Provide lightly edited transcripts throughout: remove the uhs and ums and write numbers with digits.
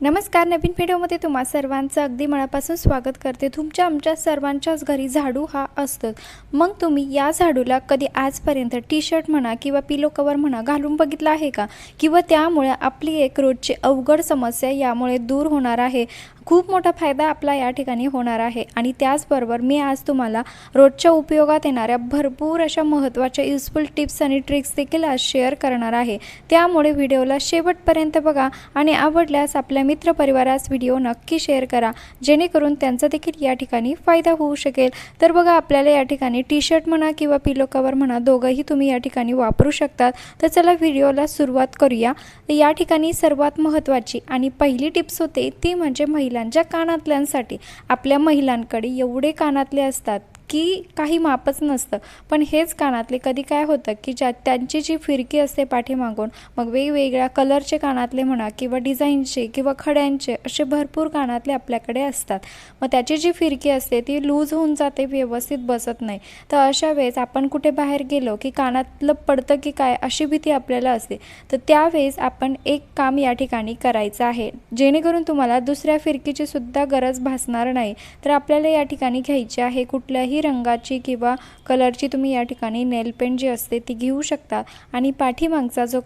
नमस्कार. नवीन व्हिडिओमध्ये तुम्हा सर्वांचं अगदी मनापासून स्वागत करते. आमच्या सर्वांच्याच घरी झाडू हा असतोच. मग तुम्ही या झाडूला कधी आजपर्यंत टी शर्ट म्हणा किंवा पिलो कवर म्हणा घालून बघितला आहे का? किंवा त्यामुळे आपली एक रोजची अवघड समस्या यामुळे दूर होणार आहे. खूप मोठा फायदा आपला या ठिकाणी होणार आहे. आणि त्याचबरोबर मी आज तुम्हाला रोजच्या उपयोगात येणाऱ्या भरपूर अशा महत्त्वाच्या युजफुल टिप्स आणि ट्रिक्स देखील आज शेअर करणार आहे. त्यामुळे व्हिडिओला शेवटपर्यंत बघा आणि आवडल्यास आपल्या मित्रपरिवारास व्हिडिओ नक्की शेअर करा, जेणेकरून त्यांचा देखील या ठिकाणी फायदा होऊ शकेल. तर बघा, आपल्याला या ठिकाणी टी शर्ट म्हणा किंवा पिलो कवर म्हणा दोघंही तुम्ही या ठिकाणी वापरू शकतात. तर चला व्हिडिओला सुरुवात करूया. या ठिकाणी सर्वात महत्त्वाची आणि पहिली टिप्स होते ती म्हणजे महिलांच्या कानातल्यांसाठी. आपल्या महिलांकडे एवढे कानातले असतात की काही मापच नसतं. पण हेच कानातले कधी काय होतं की त्यांची जी फिरकी असते पाठीमागून, मग वेगवेगळ्या कलरचे कानातले म्हणा किंवा डिझाईनचे किंवा खड्यांचे असे भरपूर कानातले आपल्याकडे असतात. मग त्याची जी फिरकी असते ती लूज होऊन जाते, व्यवस्थित बसत नाही. तर अशा वेळेस आपण कुठे बाहेर गेलो की कानातलं पडतं की काय अशी भीती आपल्याला असते. तर त्यावेळेस आपण एक काम या ठिकाणी करायचं आहे, जेणेकरून तुम्हाला दुसऱ्या फिरकीची सुद्धा गरज भासणार नाही. तर आपल्याला या ठिकाणी घ्यायची आहे कुठल्याही रंगाची किंवा कलरची तुम्ही या ठिकाणी नेल पेंट जी असते ती घेऊ शकता. आणि पाठीमागचा जो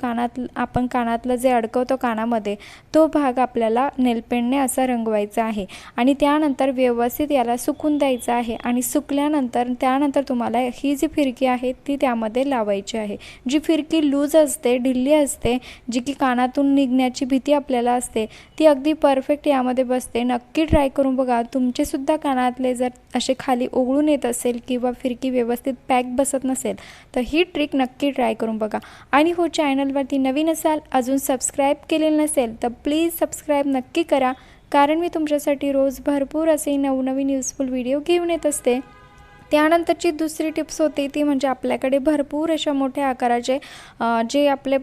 आपण कानातलं जे अडकवतो कानामध्ये, तो भाग आपल्याला नेल पेंटने असा रंगवायचा आहे. आणि त्यानंतर व्यवस्थित याला सुकून द्यायचं आहे. आणि सुकल्यानंतर त्यानंतर तुम्हाला ही जी फिरकी आहे ती त्यामध्ये लावायची आहे. जी फिरकी लूज असते, ढिल्ली असते, जी की कानातून निघण्याची भीती आपल्याला असते, ती अगदी परफेक्ट यामध्ये बसते. नक्की ट्राय करून बघा. तुमचे सुद्धा कानातले जर असे खाली ओघळून येत असेल किंवा फिरकी व्यवस्थित पॅक बसत नसेल तर ही ट्रिक नक्की ट्राय करून बघा. आणि हो, चॅनलवरती नवीन असाल, अजून सबस्क्राईब केलेलं नसेल तर प्लीज सबस्क्राईब नक्की करा, कारण मी तुमच्यासाठी रोज भरपूर असे नवनवीन युजफुल व्हिडिओ घेऊन येत असते. त्यानंतरची दुसरी टिप्स होती ती म्हणजे आपल्याकडे भरपूर अशा मोठ्या आकाराचे जे आपले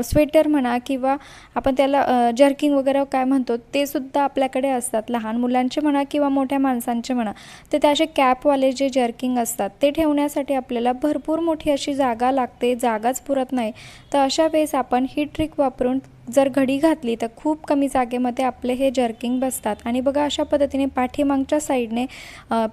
स्वेटर म्हणा किंवा आपण त्याला जर्किंग वगैरे काय म्हणतो ते सुद्धा आपल्याकडे असतात. लहान मुलांचे म्हणा किंवा मोठ्या माणसांचे म्हणा. तर ते असे कॅपवाले जे जर्किंग असतात ते ठेवण्यासाठी आपल्याला भरपूर मोठी अशी जागा लागते, जागाच पुरत नाही. तर अशा वेळेस आपण ही ट्रिक वापरून जर घडी घातली तर खूप कमी जागेमध्ये आपले हे जर्किंग बसतात. आणि बघा, अशा पद्धतीने पाठीमागच्या साईडने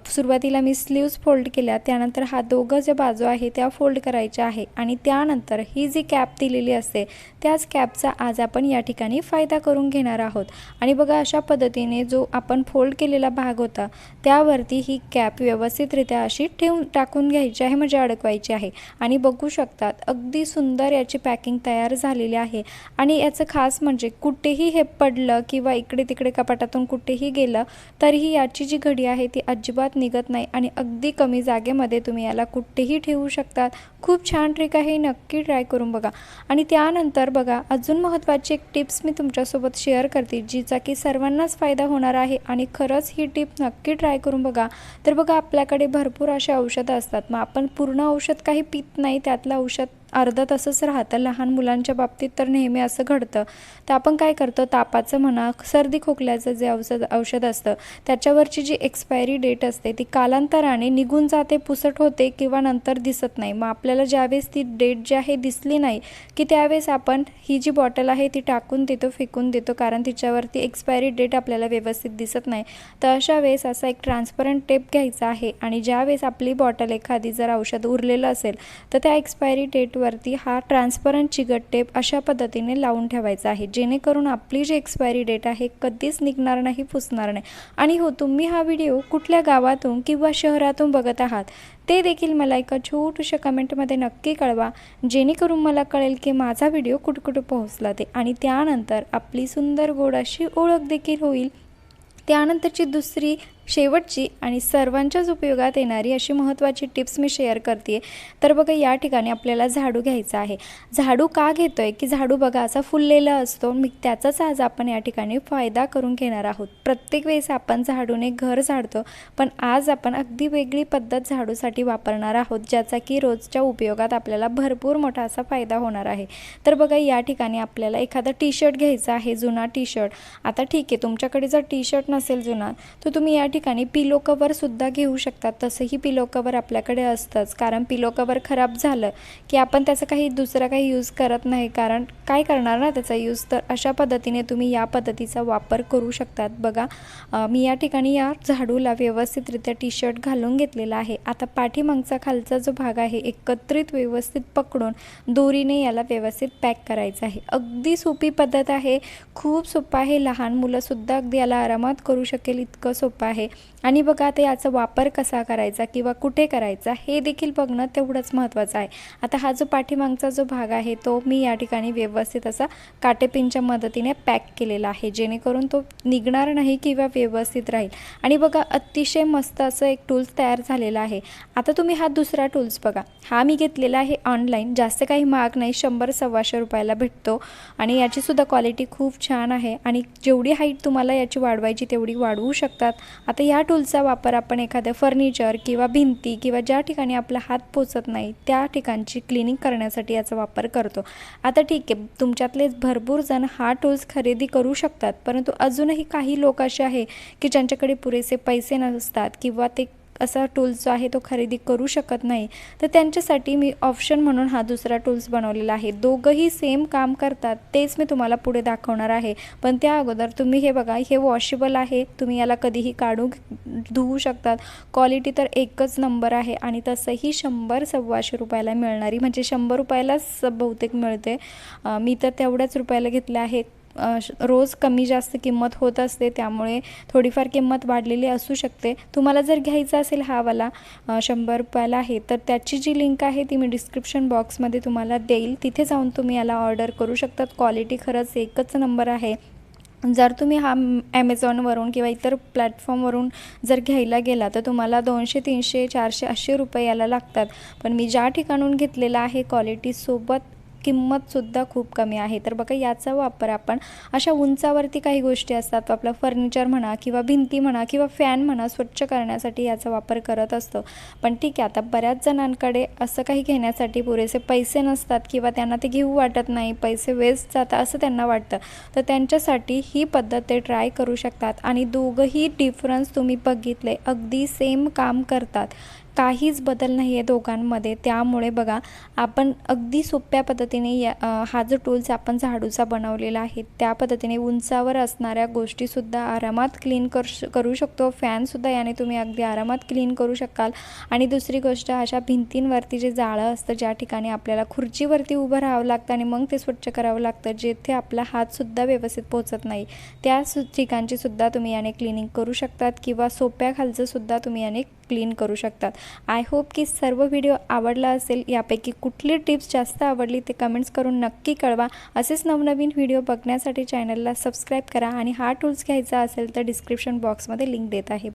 सुरुवातीला मी स्लीव्स फोल्ड केल्या, त्यानंतर हा दोघं जे बाजू आहे त्या फोल्ड करायच्या आहे. आणि त्यानंतर ही जी कॅप दिलेली असते त्याच कॅपचा आज आपण या ठिकाणी फायदा करून घेणार आहोत. आणि बघा, अशा पद्धतीने जो आपण फोल्ड केलेला भाग होता त्यावरती ही कॅप व्यवस्थितरित्या अशी टाकून घ्यायची आहे, म्हणजे अडकवायची आहे. आणि बघू शकतात अगदी सुंदर याची पॅकिंग तयार झालेली आहे. आणि याचं खास म्हणजे कुठेही हे पडलं किंवा इकडे तिकडे कपाटातून कुठेही गेलं तरीही याची जी घडी आहे ती अजिबात निघत नाही. आणि अगदी कमी जागेमध्ये तुम्ही याला कुठेही ठेवू शकतात. खूप छान ट्रिक आहे, नक्की ट्राय करून बघा. आणि त्यानंतर बघा, अजून महत्त्वाची एक टिप्स मी तुमच्यासोबत शेअर करते, जिचा की सर्वांनाच फायदा होणार आहे. आणि खरंच ही टिप नक्की ट्राय करून बघा. तर बघा, आपल्याकडे भरपूर असे औषधं असतात. मग आपण पूर्ण औषध काही पित नाही, त्यातलं औषध अर्ध तसंच राहतं. लहान मुलांच्या बाबतीत तर नेहमी असं घडतं. तर आपण काय करतो, तापाचं म्हणा, सर्दी खोकल्याचं जे औषध असतं त्याच्यावरची जी एक्सपायरी डेट असते ती कालांतराने निघून जाते, पुसट होते किंवा नंतर दिसत नाही. मग आपल्याला ज्यावेळेस ती डेट जी आहे दिसली नाही की त्यावेळेस आपण ही जी बॉटल आहे ती टाकून देतो, फेकून देतो, कारण तिच्यावरती एक्सपायरी डेट आपल्याला व्यवस्थित दिसत नाही. तर अशा वेळेस असा एक ट्रान्सपरंट टेप घ्यायचा आहे. आणि ज्यावेळेस आपली बॉटल एखादी जर औषध उरलेलं असेल तर त्या एक्सपायरी डेटवरती हा ट्रान्सपरंट चिकट टेप अशा पद्धतीने लावून ठेवायचा आहे, जेणेकरून आपली जी एक्सपायरी डेट आहे कधीच निघणार नाही, पुसणार नाही. आणि हो, तुम्ही हा व्हिडिओ कुठल्या गावातून किंवा शहरातून बघत आहात ते देखील मला एका छोट्याशा कमेंटमध्ये नक्की कळवा, जेणेकरून मला कळेल की माझा व्हिडिओ कुठं पोहोचला ते. आणि त्यानंतर आपली सुंदर गोड अशी ओळख देखील होईल. त्यानंतरची दुसरी शेवटची आणि सर्वांच्याच उपयोगात येणारी अशी महत्त्वाची टिप्स मी शेअर करते. तर बघा, या ठिकाणी आपल्याला झाडू घ्यायचा आहे. झाडू का घेतोय की झाडू बघा असा फुललेला असतो, त्याचाच आज आपण या ठिकाणी फायदा करून घेणार आहोत. प्रत्येक वेळेस आपण झाडूने घर झाडतो, पण आज आपण अगदी वेगळी पद्धत झाडूसाठी वापरणार आहोत, ज्याचा की रोजच्या उपयोगात आपल्याला भरपूर मोठा असा फायदा होणार आहे. तर बघा, या ठिकाणी आपल्याला एखादा टी शर्ट घ्यायचा आहे, जुना टी शर्ट. आता ठीक आहे, तुमच्याकडे जर टी शर्ट नसेल जुना तर तुम्ही या ठिकाणी पिलो कवरसुद्धा घेऊ शकतात. तसंही पिलो कवर आपल्याकडे असतंच, कारण पिलो कवर खराब झालं की आपण त्याचा दुसरा काही यूज करत नाही, कारण काय करणार ना त्याचा यूज. तर अशा पद्धतीने तुम्ही या पद्धतीचा वापर करू शकतात. बघा मी या ठिकाणी या झाडूला व्यवस्थितरित्या टी शर्ट घालून घेतलेला आहे. आता पाठीमागचा खालचा जो भाग आहे एकत्रित व्यवस्थित पकडून दोरीने याला व्यवस्थित पॅक करायचं आहे. अगदी सोपी पद्धत आहे, खूप सोपं आहे. लहान मुलंसुद्धा अगदी याला आरामात करू शकेल इतकं सोपं आहे. आणि बघा आता याचा वापर कसा करायचा किंवा कुठे करायचा हे देखील बघणं तेवढंच महत्त्वाचं आहे. आता हा जो पाठीमागचा जो भाग आहे तो मी या ठिकाणी व्यवस्थित असा काटेपिनच्या मदतीने पॅक केलेला आहे, जेणेकरून तो निघणार नाही किंवा व्यवस्थित राहील. आणि बघा अतिशय मस्त असं एक टूल्स तयार झालेला आहे. आता तुम्ही हा दुसरा टूल्स बघा, हा मी घेतलेला आहे ऑनलाईन, जास्त काही महाग नाही, 100-125 रुपयाला भेटतो. आणि याचीसुद्धा क्वालिटी खूप छान आहे आणि जेवढी हाईट तुम्हाला याची वाढवायची तेवढी वाढवू शकतात. आता या टूल्सचा वापर आपण एखाद्या फर्निचर किंवा भिंती किंवा ज्या ठिकाणी आपला हात पोचत नाही त्या ठिकाणची क्लिनिंग करण्यासाठी याचा वापर करतो. आता ठीक आहे, तुमच्यातलेच भरपूर जण हा टूल्स खरेदी करू शकतात, परंतु अजूनही काही लोक असे आहे की ज्यांच्याकडे पुरेसे पैसे नसतात किंवा ते असा टूल्स जो आहे तो खरेदी करू शकत नाही. तर त्यांच्यासाठी मी ऑप्शन म्हणून हा दुसरा टूल्स बनवलेला आहे. दोघंही सेम काम करतात, तेच मी तुम्हाला पुढे दाखवणार आहे. पण त्या अगोदर तुम्ही हे बघा, हे वॉशेबल आहे, तुम्ही याला कधीही धुवू शकतात. क्वालिटी तर एकच नंबर आहे आणि तसंही 100-125 रुपयाला मिळणारी, म्हणजे 100 रुपयालाच बहुतेक मिळते. मी तर तेवढ्याच रुपयाला घेतले आहे. रोज कमी जास्त किंमत होत असते, त्यामुळे थोडीफार किंमत वाढलेली असू शकते. तुम्हाला जर घ्यायचा असेल हा वाला 100 रुपयाला आहे, तर त्याची जी लिंक आहे ती मी डिस्क्रिप्शन बॉक्समध्ये तुम्हाला देईल, तिथे जाऊन तुम्ही याला ऑर्डर करू शकतात. क्वालिटी खरंच एकच नंबर आहे. जर तुम्ही हा ॲमेझॉनवरून किंवा इतर प्लॅटफॉर्मवरून जर घ्यायला गेला तर तुम्हाला 200, 300, 400 असे रुपये याला लागतात. पण मी ज्या ठिकाणून घेतलेला आहे क्वालिटीसोबत किंमतसुद्धा खूप कमी आहे. तर बघा याचा वापर आपण अशा उंचावरती काही गोष्टी असतात, आपलं फर्निचर म्हणा किंवा भिंती म्हणा किंवा फॅन म्हणा स्वच्छ करण्यासाठी याचा वापर करत असतो. पण ठीक आहे, आता बऱ्याच जणांकडे असं काही घेण्यासाठी पुरेसे पैसे नसतात किंवा त्यांना ते घेऊ वाटत नाही, पैसे वेस्ट जातात असं त्यांना वाटतं. तर त्यांच्यासाठी ही पद्धत ते ट्राय करू शकतात. आणि दोघंही डिफरन्स तुम्ही बघितले, अगदी सेम काम करतात, काहीच बदल नाही आहे दोघांमध्ये. त्यामुळे बघा आपण अगदी सोप्या पद्धतीने हा जो टूल्स आपण झाडूचा बनवलेला आहे त्या पद्धतीने उंचावर असणाऱ्या गोष्टीसुद्धा आरामात क्लीन करू शकतो. फॅनसुद्धा याने तुम्ही अगदी आरामात क्लीन करू शकाल. आणि दुसरी गोष्ट, अशा भिंतींवरती जे जाळं असतं, ज्या ठिकाणी आपल्याला खुर्चीवरती उभं राहावं लागतं आणि मग ते स्वच्छ करावं लागतं, जेथे आपला हातसुद्धा व्यवस्थित पोचत नाही, त्या ठिकाणचीसुद्धा तुम्ही याने क्लिनिंग करू शकतात किंवा सोप्या खालचंसुद्धा तुम्ही याने क्लीन करू शकतात. आय होप की सर्व व्हिडिओ आवडला असेल. यापैकी कुठली टिप्स जास्त आवडली ते कमेंट्स करून नक्की कळवा. असेच नवनवीन व्हिडिओ बघण्यासाठी चॅनलला सबस्क्राईब करा आणि हा टूल्स घ्यायचा असेल तर डिस्क्रिप्शन बॉक्समध्ये लिंक देत आहे.